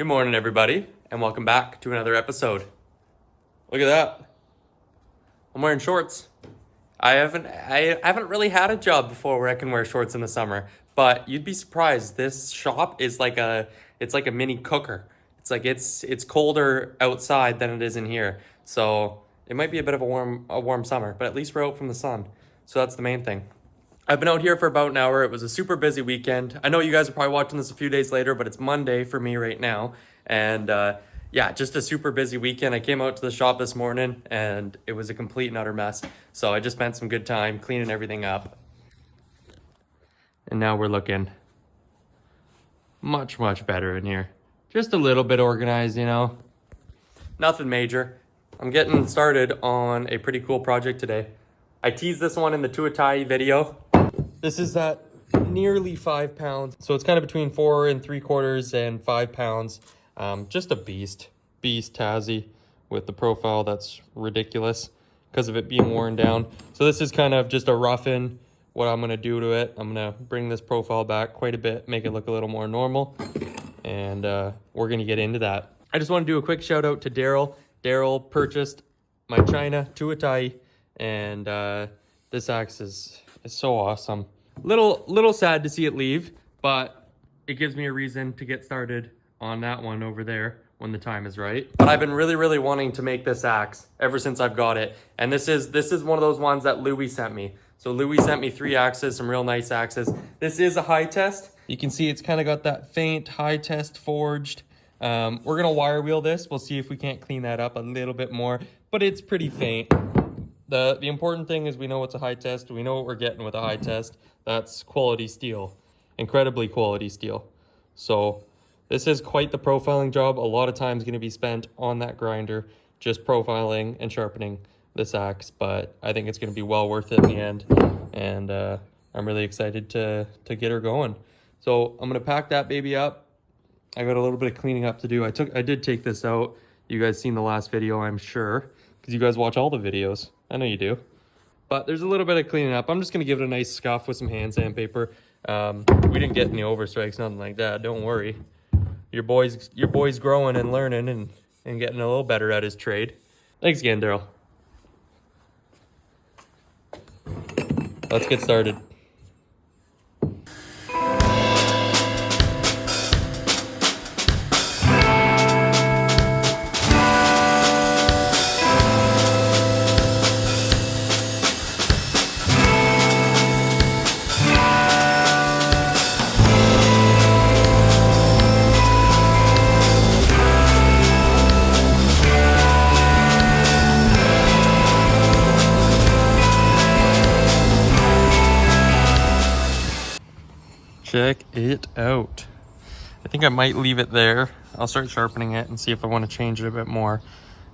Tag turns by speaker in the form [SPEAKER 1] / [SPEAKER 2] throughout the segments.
[SPEAKER 1] Good morning, everybody, and welcome back to another episode. Look at that. I'm wearing shorts. I haven't really had a job before where I can wear shorts in the summer, but you'd be surprised. This shop is like a mini cooker. It's colder outside than it is in here. So it might be a bit of a warm summer, but at least we're out from the sun. So that's the main thing. I've been out here for about an hour. It was a super busy weekend. I know you guys are probably watching this a few days later, but it's Monday for me right now. And yeah, just a super busy weekend. I came out to the shop this morning and it was a complete and utter mess. So I just spent some good time cleaning everything up. And now we're looking much better in here. Just a little bit organized, you know. Nothing major. I'm getting started on a pretty cool project today. I teased this one in the Tuatai video. This is at nearly 5 pounds. So it's kind of between 4 3/4 and 5 pounds. Just a beast Tassie with the profile that's ridiculous because of it being worn down. So this is kind of just a rough-in what I'm gonna do to it. I'm gonna bring this profile back quite a bit, make it look a little more normal. And we're gonna get into that. I just want to do a quick shout out to Daryl. Daryl purchased my China Tuatai, and this axe is so awesome. Little sad to see it leave, but it gives me a reason to get started on that one over there when the time is right. But I've been really wanting to make this axe ever since I've got it. And this is one of those ones that Louis sent me. So Louis sent me 3 axes, some real nice axes. This is a high test. You can see it's kind of got that faint high test forged. We're gonna wire wheel this. We'll see if we can't clean that up a little bit more, but it's pretty faint. The important thing is we know it's a high test. We know what we're getting with a high test. That's quality steel, incredibly quality steel. So this is quite the profiling job. A lot of time is going to be spent on that grinder, just profiling and sharpening this axe. But I think it's going to be well worth it in the end. And I'm really excited to get her going. So I'm going to pack that baby up. I got a little bit of cleaning up to do. I did take this out. You guys seen the last video, I'm sure, because you guys watch all the videos. I know you do. But there's a little bit of cleaning up. I'm just going to give it a nice scuff with some hand sandpaper. We didn't get any overstrikes, nothing like that. Don't worry. Your boy's growing and learning and getting a little better at his trade. Thanks again, Daryl. Let's get started. Check it out. I think I might leave it there. I'll start sharpening it and see if I want to change it a bit more.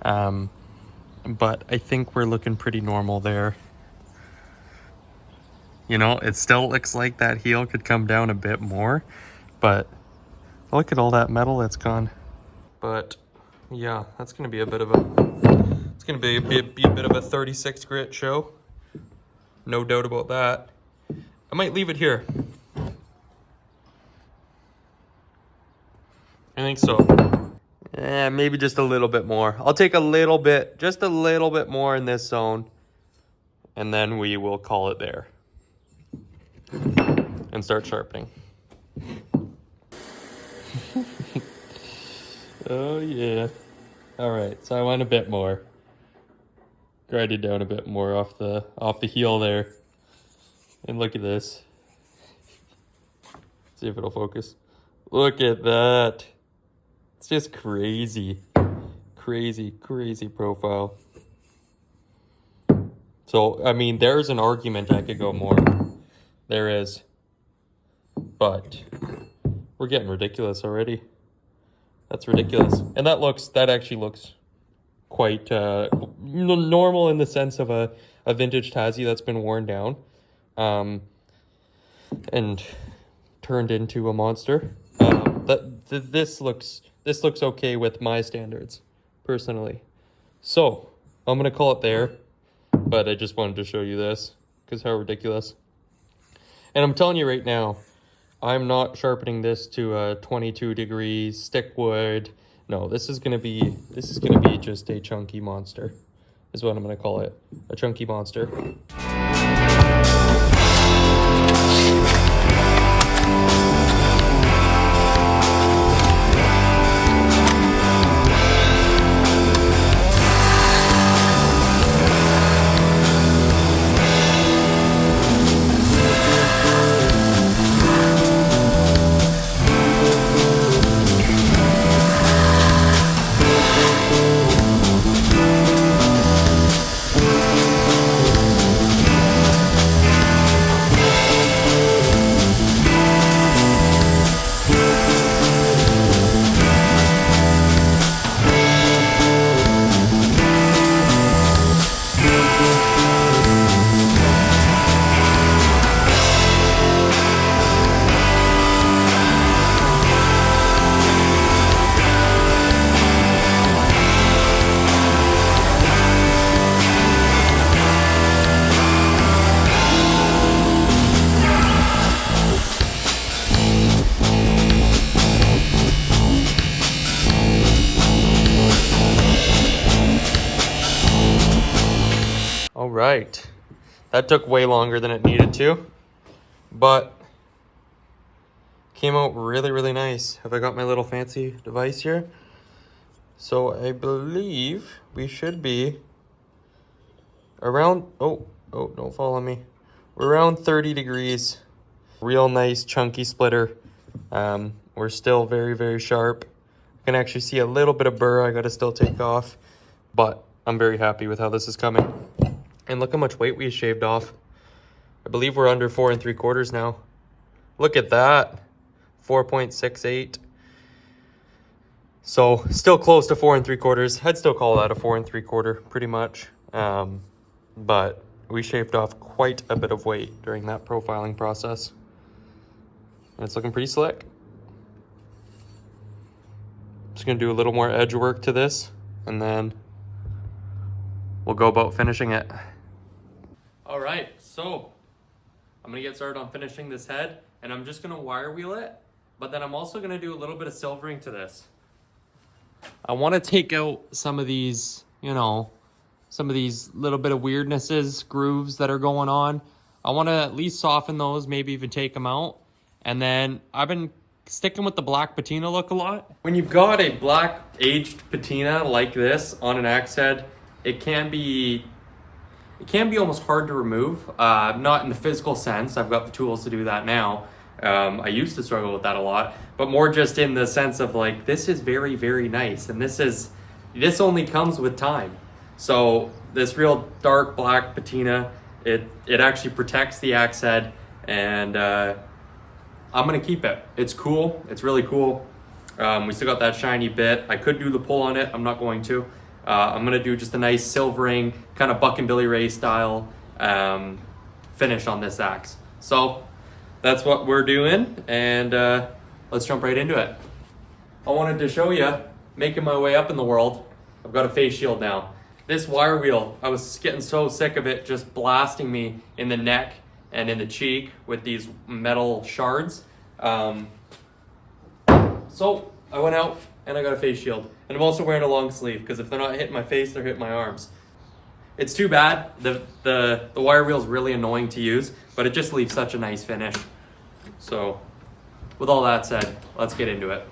[SPEAKER 1] But I think we're looking pretty normal there. You know, it still looks like that heel could come down a bit more, but look at all that metal that's gone. But yeah, that's gonna be a bit of a bit of a 36 grit show. No doubt about that. I might leave it here. I think so. Maybe just a little bit more. I'll take just a little bit more in this zone, and then we will call it there and start sharpening. Oh yeah. All right, so I went a bit more. Grinded down a bit more off the heel there. And look at this. See if it'll focus. Look at that. It's just crazy profile. So, I mean, there's an argument I could go more. There is. But we're getting ridiculous already. That's ridiculous. And that actually looks quite normal in the sense of a vintage Tassie that's been worn down. And turned into a monster. This looks okay with my standards, personally. So I'm gonna call it there, but I just wanted to show you this because how ridiculous. And I'm telling you right now, I'm not sharpening this to a 22 degrees stick wood. No, this is gonna be just a chunky monster, is what I'm gonna call it. A chunky monster. All right, that took way longer than it needed to, but came out really, really nice. Have I got my little fancy device here? So I believe we should be around, oh, don't follow me. We're around 30 degrees. Real nice chunky splitter. We're still very, very sharp. I can actually see a little bit of burr I gotta still take off, but I'm very happy with how this is coming. And look how much weight we shaved off. I believe we're under 4 3/4 now. Look at that, 4.68. So still close to 4 3/4. I'd still call that a 4 3/4 pretty much. But we shaved off quite a bit of weight during that profiling process. And it's looking pretty slick. Just gonna do a little more edge work to this, and then we'll go about finishing it. All right, so I'm gonna get started on finishing this head, and I'm just gonna wire wheel it, but then I'm also gonna do a little bit of silvering to this. I wanna take out some of these, some of these little bit of weirdnesses, grooves that are going on. I wanna at least soften those, maybe even take them out. And then I've been sticking with the black patina look a lot. When you've got a black aged patina like this on an axe head, it can be almost hard to remove. Not in the physical sense. I've got the tools to do that now. I used to struggle with that a lot, but more just in the sense of like, this is very, very nice. And this only comes with time. So this real dark black patina, it actually protects the axe head, and I'm gonna keep it. It's cool, it's really cool. We still got that shiny bit. I could do the pull on it, I'm not going to. I'm gonna do just a nice silvering, kind of Buck and Billy Ray style finish on this axe. So that's what we're doing, and let's jump right into it. I wanted to show you, making my way up in the world, I've got a face shield now. This wire wheel, I was getting so sick of it just blasting me in the neck and in the cheek with these metal shards. So I went out and I got a face shield. And I'm also wearing a long sleeve, because if they're not hitting my face, they're hitting my arms. It's too bad. The wire wheel is really annoying to use, but it just leaves such a nice finish. So with all that said, let's get into it.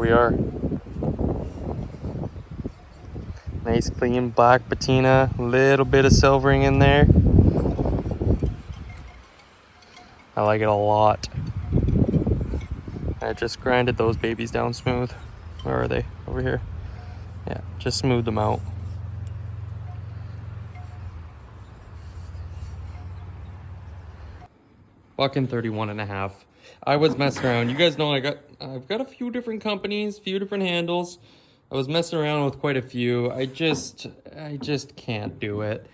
[SPEAKER 1] we are. Nice clean black patina, little bit of silvering in there. I like it a lot. I just grinded those babies down smooth. Where are they? Over here. Yeah, just smooth them out. Fucking 31.5. I was messing around. You guys know I've got a few different companies, few different handles. I was messing around with quite a few. I just can't do it.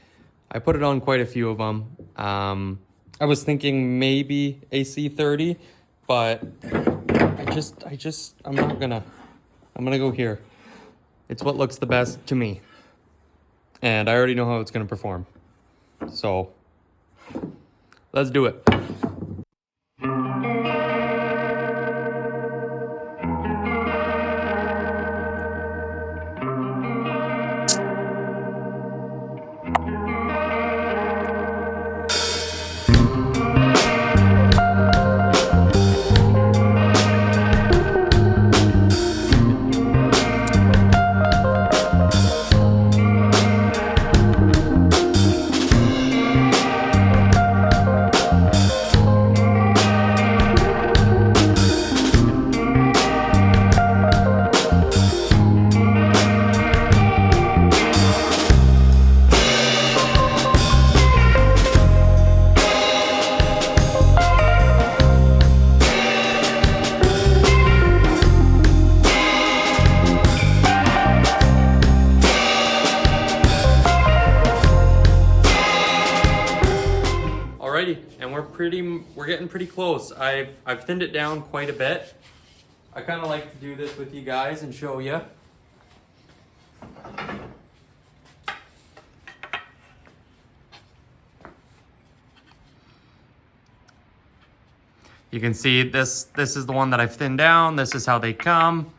[SPEAKER 1] I put it on quite a few of them. I was thinking maybe AC30, but I'm gonna go here. It's what looks the best to me. And I already know how it's gonna perform. So let's do it. And we're getting pretty close. I've thinned it down quite a bit. I kind of like to do this with you guys and show you. You can see this is the one that I've thinned down. This is how they come.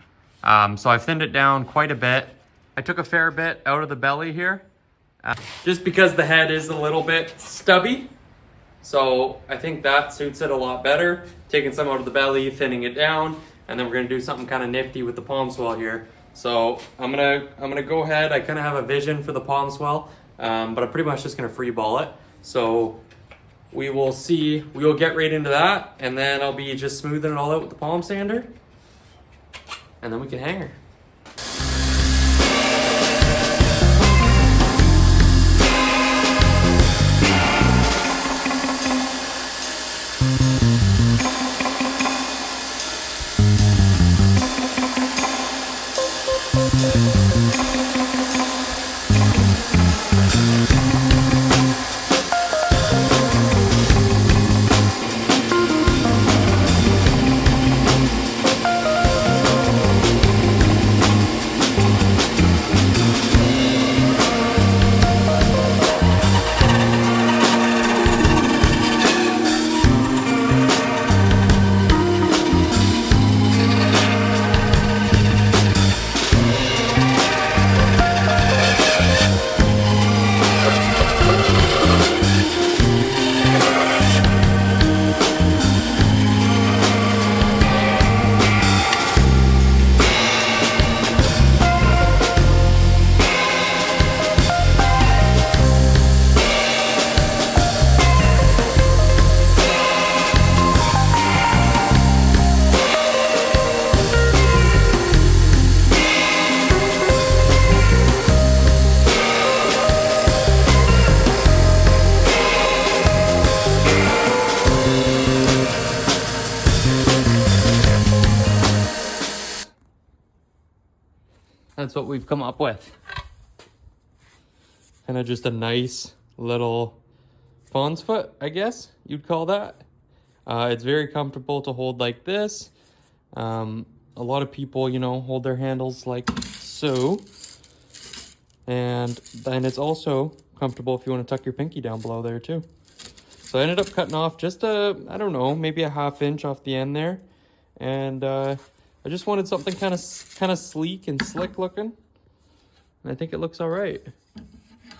[SPEAKER 1] So I've thinned it down quite a bit. I took a fair bit out of the belly here, just because the head is a little bit stubby. So I think that suits it a lot better. Taking some out of the belly, thinning it down, and then we're gonna do something kind of nifty with the palm swell here. So I'm gonna go ahead. I kind of have a vision for the palm swell, but I'm pretty much just gonna free ball it. So we will see. We will get right into that, and then I'll be just smoothing it all out with the palm sander, and then we can hang her. That's what we've come up with. Kind of just a nice little fawn's foot, I guess you'd call that. It's very comfortable to hold like this. A lot of people, you know, hold their handles like so. And then it's also comfortable if you want to tuck your pinky down below there too. So I ended up cutting off just I don't know, maybe a 1/2 inch off the end there. And I just wanted something kind of sleek and slick looking. And I think it looks all right.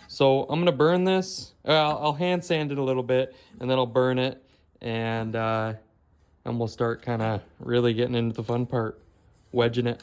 [SPEAKER 1] So I'm gonna burn this. I'll hand sand it a little bit, and then I'll burn it, and we'll start kind of really getting into the fun part wedging it.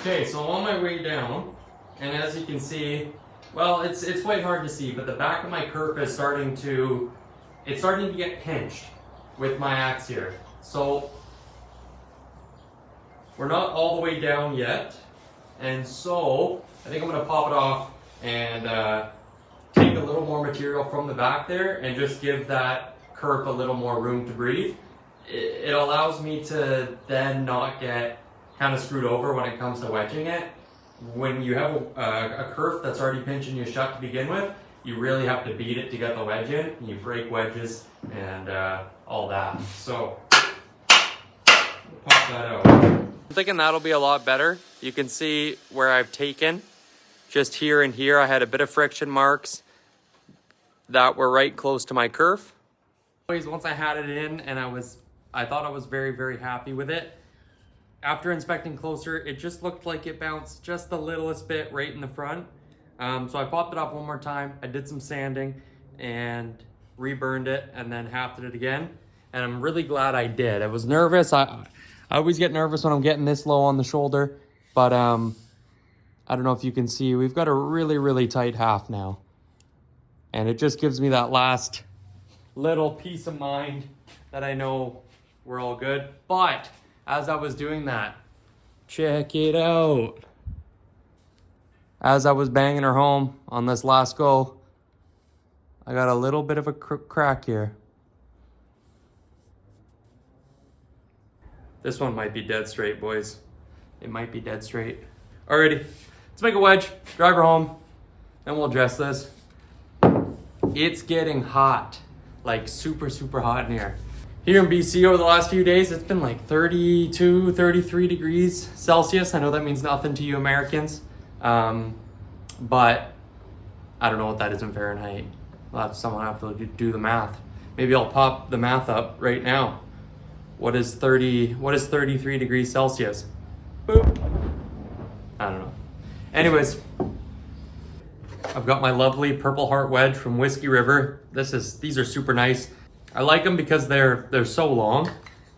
[SPEAKER 2] Okay, so I'm on my way down, and as you can see, well, it's quite hard to see, but the back of my kerf is starting to get pinched with my axe here. So we're not all the way down yet, and so I think I'm gonna pop it off and take a little more material from the back there and just give that kerf a little more room to breathe. It allows me to then not get kind of screwed over when it comes to wedging it. When you have a kerf that's already pinching you shut to begin with, you really have to beat it to get the wedge in. You break wedges and all that. So, pop that out.
[SPEAKER 1] I'm thinking that'll be a lot better. You can see where I've taken, just here and here, I had a bit of friction marks that were right close to my kerf. Once I had it in and I thought I was very, very happy with it. After inspecting closer, it just looked like it bounced just the littlest bit right in the front. So I popped it off one more time. I did some sanding and reburned it and then hafted it again. And I'm really glad I did. I was nervous. I always get nervous when I'm getting this low on the shoulder. But I don't know if you can see, we've got a really, really tight half now. And it just gives me that last little peace of mind that I know we're all good. But as I was doing that, check it out. As I was banging her home on this last go, I got a little bit of a crack here. This one might be dead straight, boys. It might be dead straight. Alrighty, let's make a wedge, drive her home, and we'll address this. It's getting hot, like super, super hot in here. Here in BC over the last few days, it's been like 32, 33 degrees Celsius. I know that means nothing to you Americans, but I don't know what that is in Fahrenheit. Someone have to do the math. Maybe I'll pop the math up right now. What is 33 degrees Celsius? Boop. I don't know. Anyways, I've got my lovely Purple Heart wedge from Whiskey River. These are super nice. I like them because they're so long.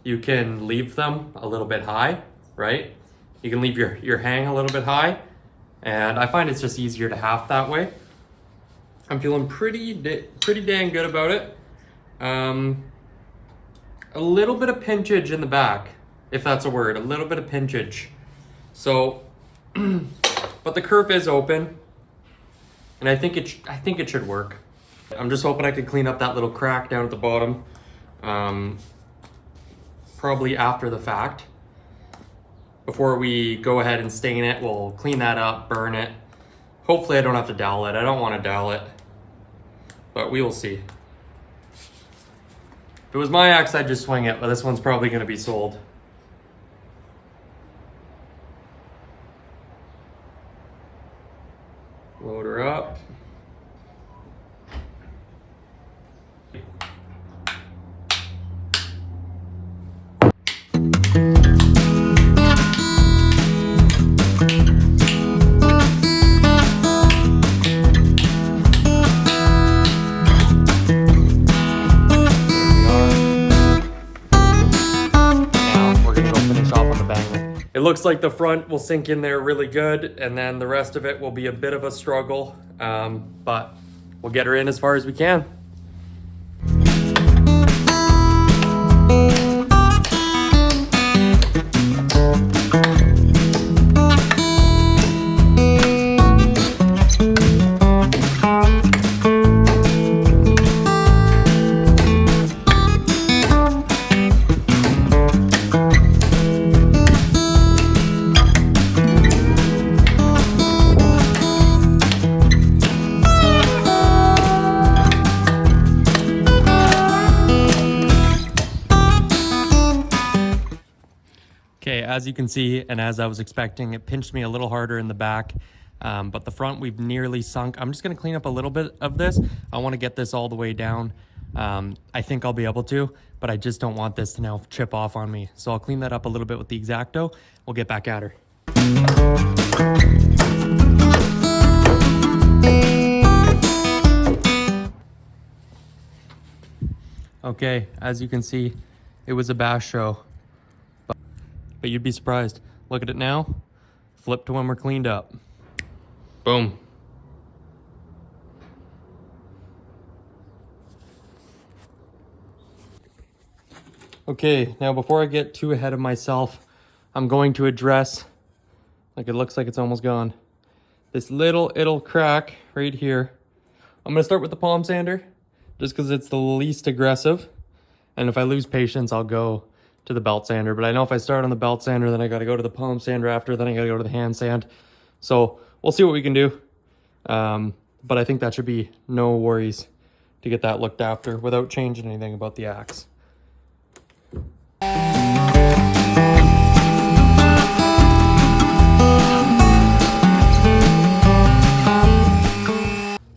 [SPEAKER 1] You can leave them a little bit high, right? You can leave your hang a little bit high, and I find it's just easier to half that way. I'm feeling pretty dang good about it. A little bit of pinchage in the back, if that's a word, a little bit of pinchage. So, but the kerf is open, and I think it should work. I'm just hoping I could clean up that little crack down at the bottom, probably after the fact. Before we go ahead and stain it, we'll clean that up, burn it. Hopefully I don't have to dowel it. I don't want to dowel it, but we will see. If it was my axe, I'd just swing it, but this one's probably going to be sold. Load her up. It looks like the front will sink in there really good, and then the rest of it will be a bit of a struggle, but we'll get her in as far as we can. as you can see, and as I was expecting, it pinched me a little harder in the back. But the front, we've nearly sunk. I'm just gonna clean up a little bit of this. I wanna get this all the way down. I think I'll be able to, but I just don't want this to now chip off on me. So I'll clean that up a little bit with the X-Acto. We'll get back at her. Okay, as you can see, it was a bash show, but you'd be surprised. Look at it now, flip to when we're cleaned up. Boom. Okay, now before I get too ahead of myself, I'm going to address, like it looks like it's almost gone, this little crack right here. I'm gonna start with the palm sander, just because it's the least aggressive. And if I lose patience, I'll go to the belt sander. But I know if I start on the belt sander, then I gotta go to the palm sander after, then I gotta go to the hand sand. So we'll see what we can do. But I think that should be no worries to get that looked after without changing anything about the axe.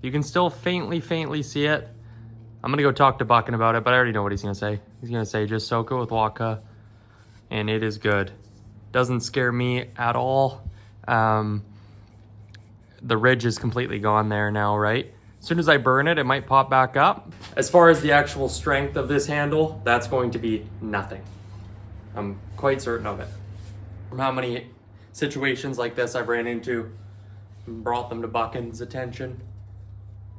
[SPEAKER 1] You can still faintly see it. I'm gonna go talk to Buckin about it, but I already know what he's gonna say. He's gonna say just soak it with Waka, and it is good. Doesn't scare me at all. The ridge is completely gone there now, right? As soon as I burn it, it might pop back up. As far as the actual strength of this handle, that's going to be nothing. I'm quite certain of it. From how many situations like this I've ran into and brought them to Buckin's attention,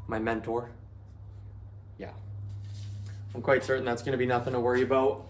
[SPEAKER 1] my mentor. Yeah, I'm quite certain that's gonna be nothing to worry about.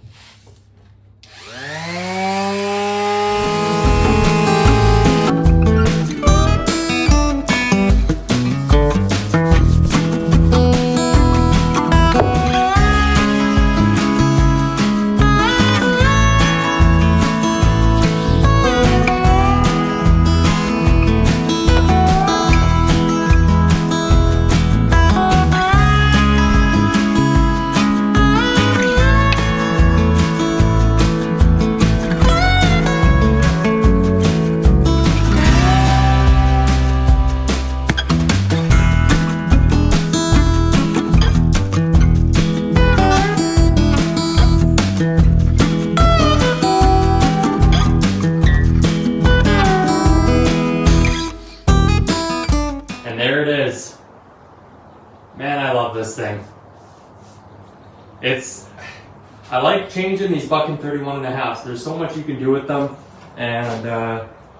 [SPEAKER 1] Man, I love this thing. I like changing these Buckin 31.5s. There's so much you can do with them, and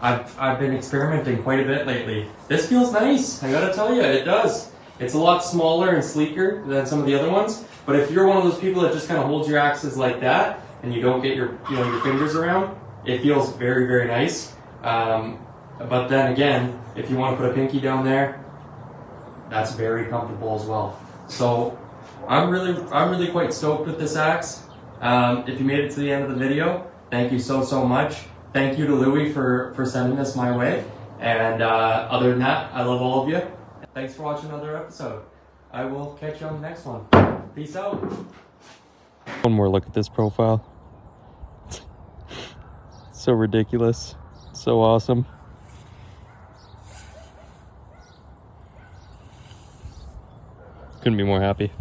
[SPEAKER 1] I've been experimenting quite a bit lately. This feels nice, I gotta tell you, it does. It's a lot smaller and sleeker than some of the other ones, but if you're one of those people that just kind of holds your axes like that, and you don't get your fingers around, it feels very nice. But then again, if you want to put a pinky down there, that's very comfortable as well. So I'm really quite stoked with this axe. If you made it to the end of the video, thank you so much. Thank you to Louie for sending this my way. And other than that, I love all of you. Thanks for watching another episode. I will catch you on the next one. Peace out. One more look at this profile. So ridiculous. So awesome. Couldn't be more happy.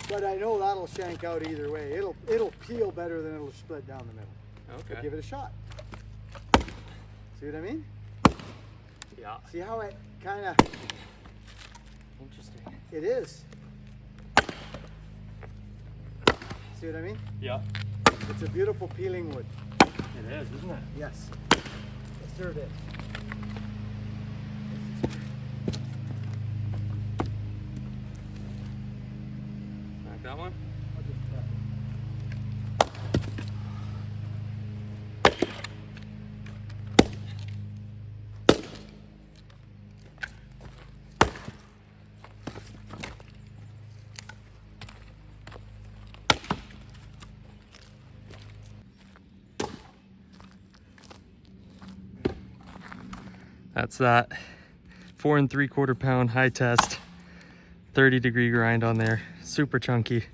[SPEAKER 3] But I know that'll shank out either way. It'll peel better than it'll split down the middle.
[SPEAKER 1] Okay.
[SPEAKER 3] But give it a shot. See what I mean?
[SPEAKER 1] Yeah.
[SPEAKER 3] See how it kind of...
[SPEAKER 1] Interesting.
[SPEAKER 3] It is. See what I mean?
[SPEAKER 1] Yeah.
[SPEAKER 3] It's a beautiful peeling wood.
[SPEAKER 1] It is, isn't it?
[SPEAKER 3] Yes. Yes, sir, it is.
[SPEAKER 1] Like that one? That's that 4 3/4 pound high test, 30-degree grind on there. Super chunky.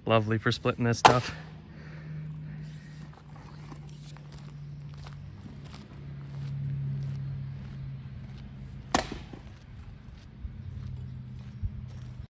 [SPEAKER 1] Lovely for splitting this stuff.